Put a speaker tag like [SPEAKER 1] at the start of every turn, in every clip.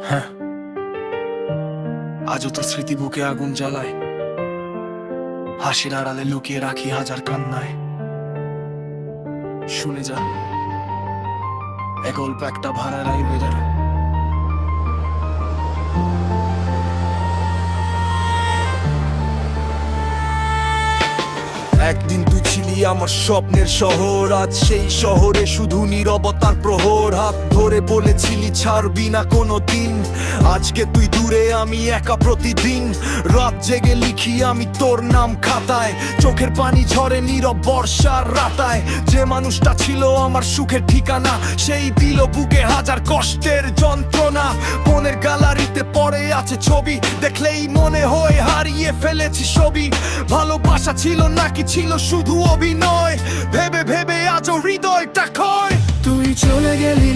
[SPEAKER 1] হ্যাঁ, আজও তো স্মৃতি বুকে আগুন জ্বালায়, হাসির আড়ালে লুকিয়ে রাখি হাজার কান্নায়। শুনে যা, এক অল্প একটা ভাড়ার আইবেদার। একদিন তুই ছিলি আমার স্বপ্নের শহর, আজ সেই শহরে শুধু নীরবতার প্রহর। হাত ধরে বলেছিলি ছাড়বি না কোনো দিন, আজকে তুই দূরে আমি একা প্রতিদিন। রাত জেগে লিখি আমি তোর নাম খাতায়, চোখের পানি ঝরে নীরব বর্ষার রাতায়। যে মানুষটা ছিল আমার সুখের ঠিকানা, সেই দিল বুকে হাজার কষ্টের যন্ত্রণা। ফোনের গ্যালারিতে পড়ে আছে ছবি, দেখলেই মনে হয় হারিয়ে ফেলেছি সবই। ভালোবাসা ছিল নাকি ছিল শুধু অভিনয়, ভেবে ভেবে আজও হৃদয়টা ক্ষয়।
[SPEAKER 2] তুই চলে গেলি,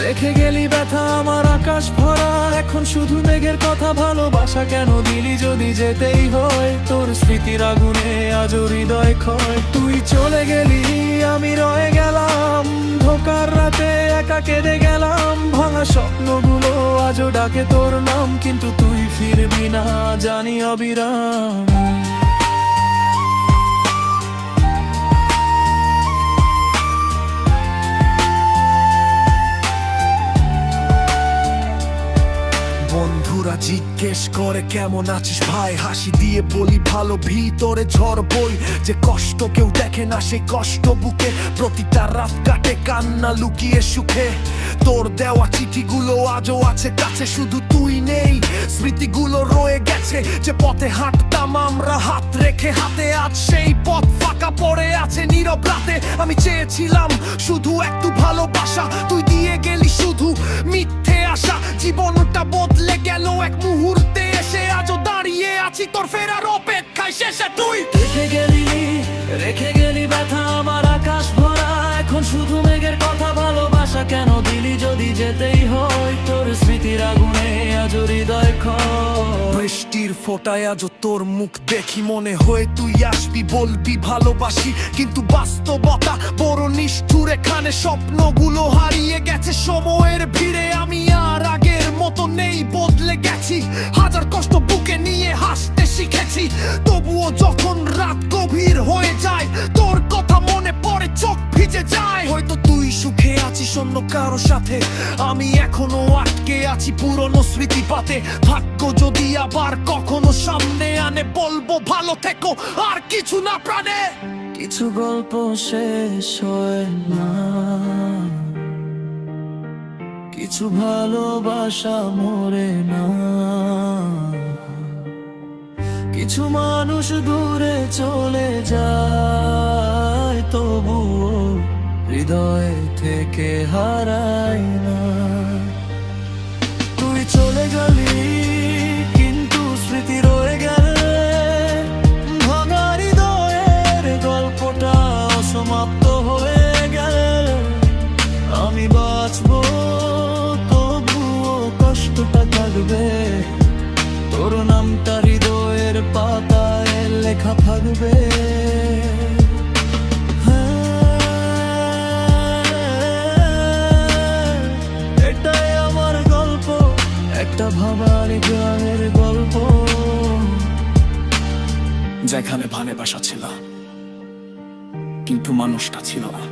[SPEAKER 2] রেখে গেলি ব্যথা আমার আকাশ ভরা। এখন শুধু মেঘের কথা, ভালোবাসা কেন দিলি যদি যেতেই হয়। তোর স্মৃতির আগুনে আজও হৃদয় ক্ষয়। তুই চলে গেলি, আমি রয়ে গেলাম ধোকার রাতে, একা কেঁদে গেলাম। ভাঙা স্বপ্নগুলো আজও ডাকে তোর নাম, কিন্তু তুই ফিরবি না জানি অবিরাম।
[SPEAKER 1] বন্ধুরা জিজ্ঞেস করে কেমন আছিস ভাই, হাসি দিয়ে বলি ভালো, ভিতরে ঝড় বই। যে কষ্ট কেউ দেখে না সেই কষ্ট বুকে, প্রতিটা রাত কাটে কান্না লুকিয়ে সুখে। তোর দেওয়া চিঠিগুলো আজও আছে কাছে, শুধু তুই নেই, স্মৃতিগুলো রয়ে গেছে। যে পথে হাঁটতাম আমরা হাত রেখে হাতে, আজ সেই পথ ফাঁকা পড়ে আছে নীরব রাতে। আমি চেয়েছিলাম শুধু একটু ভালোবাসা, তুই দিয়ে গেলি শুধু মিথ্যে আশা। জীবনটা বদলে গেল এক মুহূর্তে এসে, আজও দাঁড়িয়ে আছি তোর ফেরার অপেক্ষায় শেষে। তুই
[SPEAKER 2] রেখে গেলি ব্যথা আমার আকাশ ভরা। এখন শুধু মেঘের কথা, ভালোবাসা কেন দিলি যদি যেতেই হয়। তোর স্মৃতির আগুনে আজও হৃদয় ক্ষয়।
[SPEAKER 1] বৃষ্টির ফোঁটায় আজও তোর মুখ দেখি, মনে হয় তুই আসবি বলবি ভালোবাসি। কিন্তু বাস্তবতা বড় নিষ্ঠুর, এখানে স্বপ্নগুলো হারিয়ে গেছে সময়ের ভিড়ে। আমি আর আগের মতো নেই, বদলে গেছি। হাজার কষ্ট বুকে নিয়ে হাসতে শিখেছি, তবুও যখন রাত গভীর হয়ে যায়, তোর কথা মনে পড়ে চোখ ভিজে যায়। হয়তো তুই সুখে আছিস অন্য কারো সাথে, আমি এখনো আটকে আছি পুরনো স্মৃতি পাতে। ভাগ্য যদি আবার কখনো সামনে আনে, বলবো ভালো থেকো আর কিছু না প্রাণে।
[SPEAKER 2] কিছু গল্প শেষ হয় না, কিছু ভালোবাসা মরে না। কিছু মানুষ দূরে চলে যায়, তবুও হৃদয় থেকে হারায় না। তুই চলে গেলি, কিন্তু স্মৃতি রয়ে গেলে। ভাঙা হৃদয়ের গল্পটা অসমাপ্ত হয়ে গেলে। আমি বাঁচবো তবুও কষ্টটা থাকবে, তোর নামটা হৃদয়ের পাতায় লেখা থাকবে। এটাই আমার গল্প, একটা ভাবার গ্রামের গল্প,
[SPEAKER 1] যেখানে ভালোবাসা ছিল কিন্তু মানুষটা ছিল না।